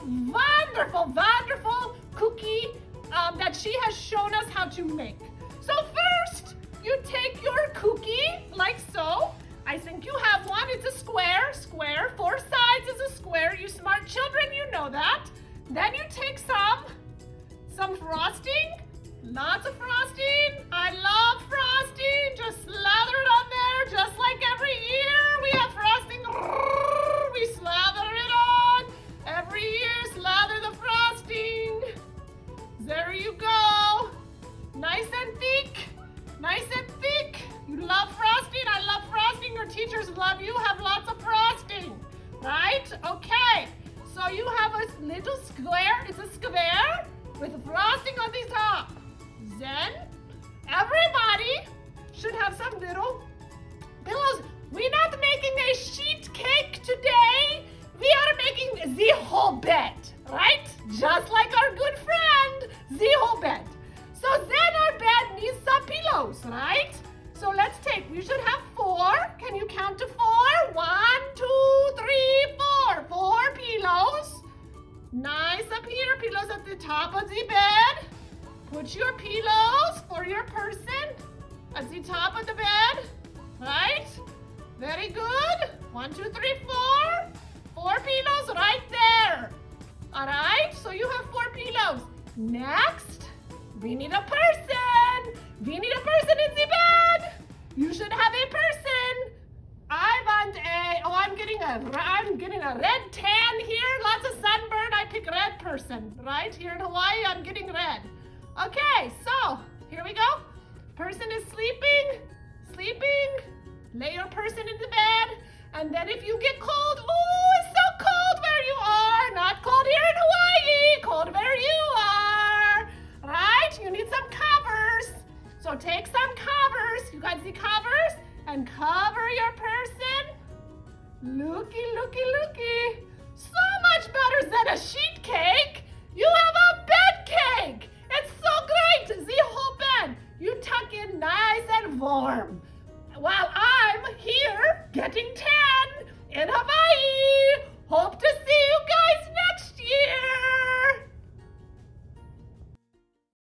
wonderful, wonderful cookie that she has shown us how to make. So first, you take your cookie like so. I think you have one. It's a square. 4 sides is a square. You smart children, you know that. Then you take some frosting. Lots of frosting. I love frosting. Just slather it on there, just like every year. We have frosting. We slather it on. Every year, slather the frosting. There you go. Nice and thick. Nice and thick. You love frosting. I love frosting. Your teachers love you. Have lots of frosting. Right? Okay. So you have a little square. It's a square with frosting on the top. Then everybody should have some little pillows. We're not making a sheet cake today. We are making the whole bed, right? Just like our good friend, the whole bed. So then our bed needs some pillows, right? So let's take, we should have 4. Can you count to 4? 1, 2, 3, 4. 4 pillows. Nice up here, pillows at the top of the bed. Put your pillows for your person at the top of the bed, right? Very good. 1, 2, 3, 4. 4 pillows right there. All right, so you have 4 pillows. Next, we need a person. We need a person in the bed. You should have a person. I'm getting a red tan here. Lots of sunburn. I pick red person, right? Here in Hawaii, I'm getting red. Okay, so here we go. Person is sleeping. Lay your person in the bed. And then if you get cold,